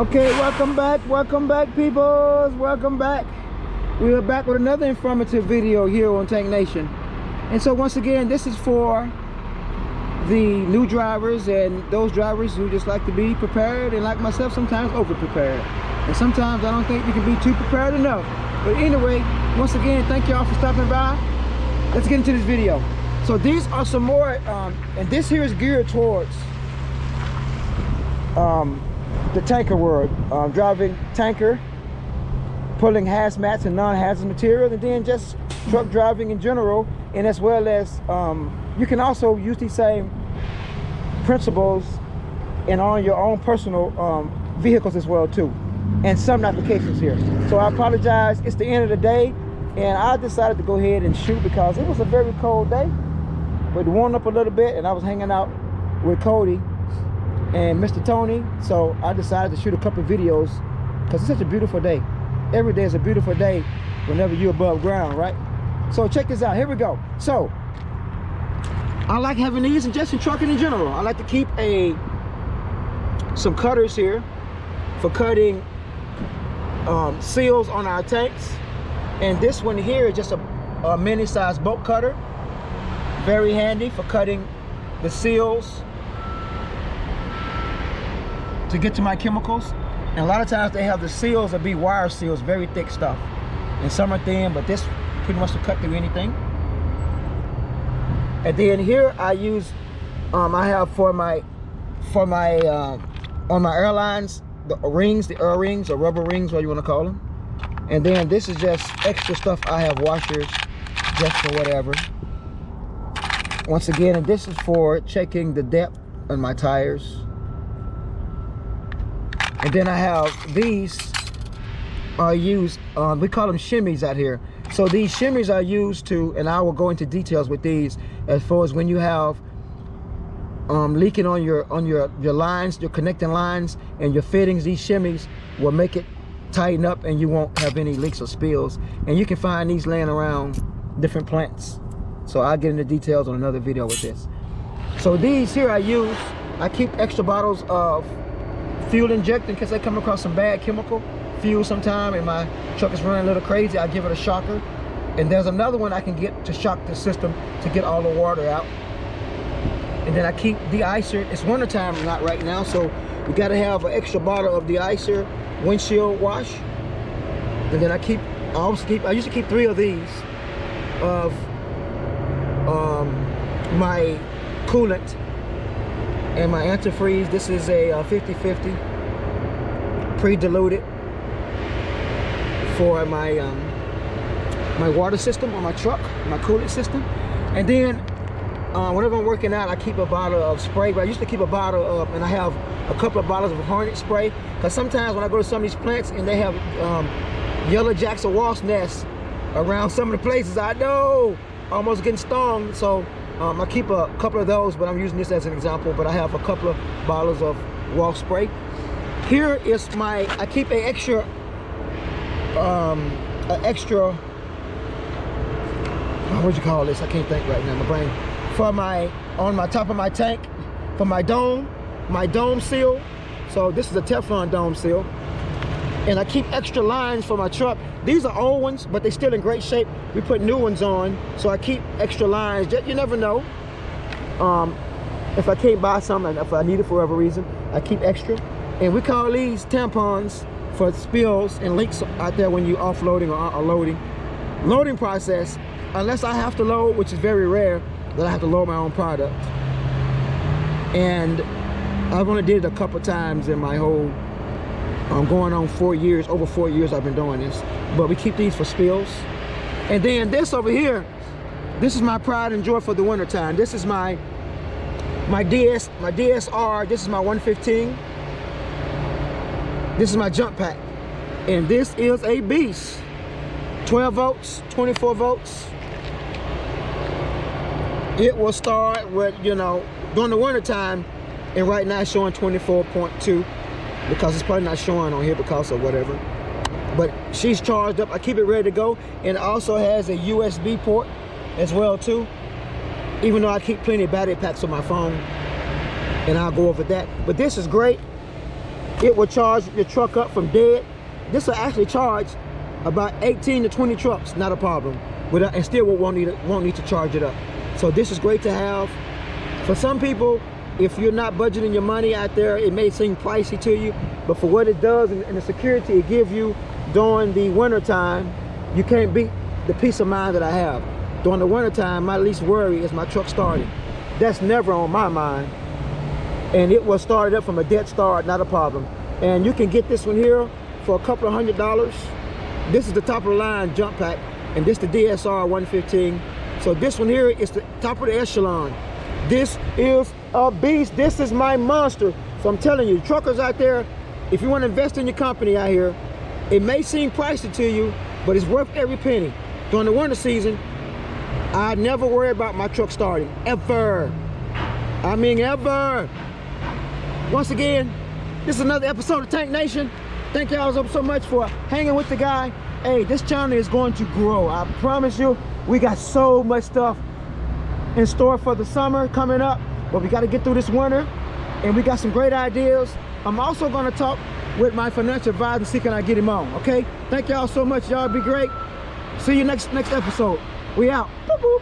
Okay, welcome back peoples, welcome back. We are back with another informative video here on Tank Nation. And so once again, this is for the new drivers and those drivers who just like to be prepared, and like myself, sometimes over prepared. And sometimes I don't think you can be too prepared enough. But anyway, once again, thank y'all for stopping by. Let's get into this video. So these are some more, and this here is geared towards the tanker world, driving tanker, pulling hazmats and non-hazmat materials, and then just truck driving in general. And as well as you can also use these same principles and on your own personal vehicles as well too, and some applications here. So I apologize, it's the end of the day, and I decided to go ahead and shoot because it was a very cold day, but it warmed up a little bit, and I was hanging out with Cody and Mr. Tony, so I decided to shoot a couple of videos because it's such a beautiful day. Every day is a beautiful day whenever you're above ground, right? So check this out, here we go. So I like having these, and just in trucking in general, I like to keep some cutters here for cutting seals on our tanks. And this one here is just a mini size bolt cutter, very handy for cutting the seals to get to my chemicals. And a lot of times they have the seals that be wire seals, very thick stuff, and some are thin, but this pretty much will cut through anything. And then here I use I have for my on my airlines, the rings, the rings or rubber rings, what you want to call them. And then this is just extra stuff. I have washers just for whatever. Once again, and this is for checking the depth on my tires. And then I have these are used, we call them shimmies out here. So these shimmies are used to, and I will go into details with these, as far as when you have leaking on your lines, your connecting lines and your fittings. These shimmies will make it tighten up and you won't have any leaks or spills. And you can find these laying around different plants. So I'll get into details on another video with this. So these here I keep extra bottles of fuel injecting in case I come across some bad chemical fuel sometime and my truck is running a little crazy. I give it a shocker, and there's another one I can get to shock the system to get all the water out. And then I keep de-icer. It's winter time, not right now, so we got to have an extra bottle of de-icer windshield wash. And then I used to keep 3 of these of my coolant and my antifreeze. This is a 50-50 pre-diluted for my my water system on my truck, my coolant system. And then whenever I'm working out, I keep a bottle of spray. But I used to keep a bottle of, and I have a couple of bottles of Hornet Spray, because sometimes when I go to some of these plants and they have yellow jacks or wasp nests around some of the places, I know almost getting stung. So I keep a couple of those, but I'm using this as an example. But I have a couple of bottles of wasp spray. Here is I keep an extra what you call this? I can't think right now, my brain. For on my top of my tank, for my dome seal. So this is a Teflon dome seal. And I keep extra lines for my truck. These are old ones, but they're still in great shape. We put new ones on, so I keep extra lines. You never know. If I can't buy some, and if I need it for whatever reason, I keep extra. And we call these tampons for spills and leaks out there when you're offloading or loading. Loading process, unless I have to load, which is very rare, that I have to load my own product. And I've only did it a couple times in my whole going on 4 years, over 4 years I've been doing this. But we keep these for spills. And then this over here, this is my pride and joy for the winter time. This is my DSR, this is my 115. This is my jump pack. And this is a beast. 12 volts, 24 volts. It will start with, during the winter time, and right now it's showing 24.2. because it's probably not showing on here because of whatever. But she's charged up. I keep it ready to go. And it also has a USB port as well too, even though I keep plenty of battery packs on my phone, and I'll go over that. But this is great it will charge your truck up from dead. This will actually charge about 18 to 20 trucks, not a problem. And still won't need to charge it up. So this is great to have. For some people, if you're not budgeting your money out there, it may seem pricey to you, but for what it does and the security it gives you during the winter time, you can't beat the peace of mind that I have. During the winter time, my least worry is my truck starting. That's never on my mind. And it was started up from a dead start, not a problem. And you can get this one here for a couple of $100. This is the top of the line jump pack, and this the DSR 115. So this one here is the top of the echelon. This is a beast. This is my monster. So I'm telling you, truckers out there, if you want to invest in your company out here, it may seem pricey to you, but it's worth every penny. During the winter season, I never worry about my truck starting, ever. I mean, ever. Once again, this is another episode of Tank Nation. Thank y'all so much for hanging with the guy. Hey, this channel is going to grow. I promise you, we got so much stuff in store for the summer coming up, but we got to get through this winter, and we got some great ideas. I'm also going to talk with my financial advisor and see can I get him on. Okay, thank y'all so much. Y'all be great. See you next episode. We out. Boop, boop.